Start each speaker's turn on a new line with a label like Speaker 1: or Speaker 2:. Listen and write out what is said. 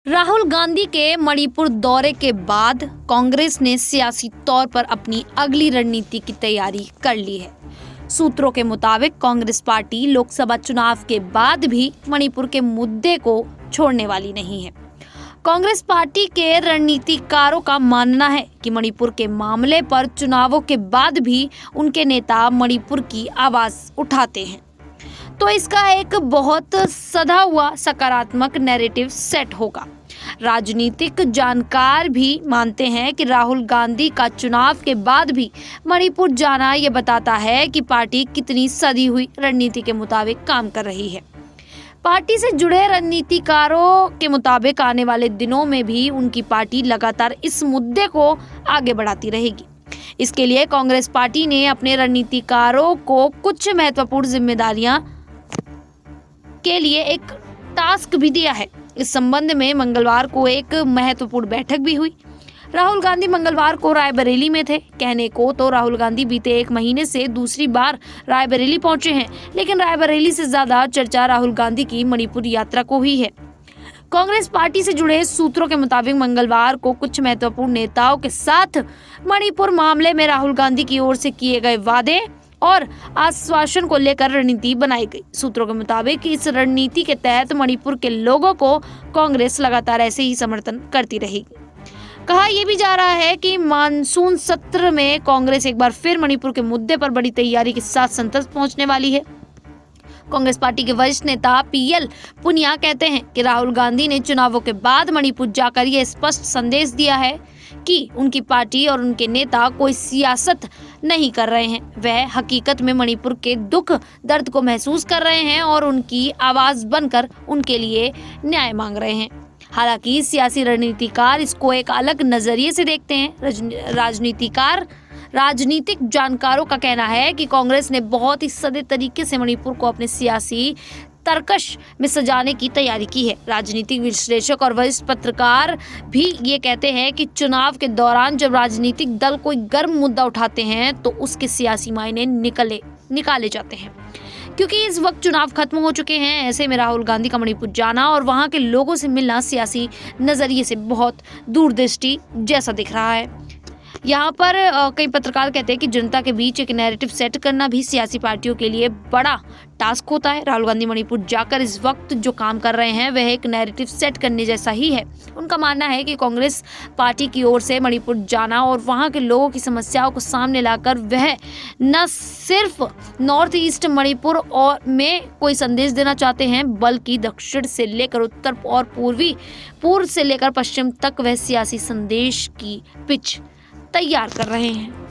Speaker 1: राहुल गांधी के मणिपुर दौरे के बाद कांग्रेस ने सियासी तौर पर अपनी अगली रणनीति की तैयारी कर ली है। सूत्रों के मुताबिक कांग्रेस पार्टी लोकसभा चुनाव के बाद भी मणिपुर के मुद्दे को छोड़ने वाली नहीं है। कांग्रेस पार्टी के रणनीतिकारों का मानना है कि मणिपुर के मामले पर चुनावों के बाद भी उनके नेता मणिपुर की आवाज उठाते हैं, तो इसका एक बहुत सधा हुआ सकारात्मक नैरेटिव सेट होगा। राजनीतिक जानकार भी मानते हैं कि राहुल गांधी का चुनाव के बाद भी मणिपुर जाना ये बताता है कि पार्टी कितनी सधी हुई रणनीति के मुताबिक काम कर रही है। पार्टी से जुड़े रणनीतिकारों के मुताबिक आने वाले दिनों में भी उनकी पार्टी लगातार इस मुद्दे को आगे बढ़ाती रहेगी। इसके लिए कांग्रेस पार्टी ने अपने रणनीतिकारों को कुछ महत्वपूर्ण जिम्मेदारियां के लिए एक टास्क भी दिया है। इस संबंध में मंगलवार को एक महत्वपूर्ण बैठक भी हुई। राहुल गांधी मंगलवार को रायबरेली में थे। कहने को तो राहुल गांधी बीते एक महीने से दूसरी बार रायबरेली पहुंचे हैं, लेकिन रायबरेली से ज्यादा चर्चा राहुल गांधी की मणिपुर यात्रा को हुई है। कांग्रेस पार्टी से जुड़े सूत्रों के मुताबिक मंगलवार को कुछ महत्वपूर्ण नेताओं के साथ मणिपुर मामले में राहुल गांधी की ओर से किए गए वादे और आश्वासन को लेकर रणनीति बनाई गई। सूत्रों के मुताबिक इस रणनीति के तहत मणिपुर के लोगों को कांग्रेस लगातार ऐसे ही समर्थन करती रहेगी। कहा यह भी जा रहा है कि मानसून सत्र में कांग्रेस एक बार फिर मणिपुर के मुद्दे पर बड़ी तैयारी के साथ संसद पहुंचने वाली है। कांग्रेस पार्टी के वरिष्ठ नेता पीएल पुनिया कहते हैं कि राहुल गांधी ने चुनावों के बाद मणिपुर जाकर यह स्पष्ट संदेश दिया है कि उनकी पार्टी और उनके नेता कोई सियासत नहीं कर रहे हैं। वह हकीकत में मणिपुर के दुख दर्द को महसूस कर रहे हैं और उनकी आवाज बनकर उनके लिए न्याय मांग रहे हैं। हालांकि सियासी रणनीतिकार इसको एक अलग नजरिए से देखते हैं। राजनीतिक जानकारों का कहना है कि कांग्रेस ने बहुत ही सधे तरीके से मणिपुर को अपने सियासी तरकश में सजाने की तैयारी की है। राजनीतिक विश्लेषक और वरिष्ठ पत्रकार भी ये कहते हैं कि चुनाव के दौरान जब राजनीतिक दल कोई गर्म मुद्दा उठाते हैं तो उसके सियासी मायने निकाले जाते हैं। क्योंकि इस वक्त चुनाव खत्म हो चुके हैं, ऐसे में राहुल गांधी का मणिपुर जाना और वहां के लोगों से मिलना सियासी नजरिए से बहुत दूरदृष्टि जैसा दिख रहा है। यहाँ पर कई पत्रकार कहते हैं कि जनता के बीच एक नैरेटिव सेट करना भी सियासी पार्टियों के लिए बड़ा टास्क होता है। राहुल गांधी मणिपुर जाकर इस वक्त जो काम कर रहे हैं वह एक नैरेटिव सेट करने जैसा ही है। उनका मानना है कि कांग्रेस पार्टी की ओर से मणिपुर जाना और वहां के लोगों की समस्याओं को सामने लाकर वह न सिर्फ नॉर्थ ईस्ट मणिपुर और में कोई संदेश देना चाहते हैं, बल्कि दक्षिण से लेकर उत्तर और पूर्व से लेकर पश्चिम तक वह सियासी संदेश की पिच तैयार कर रहे हैं।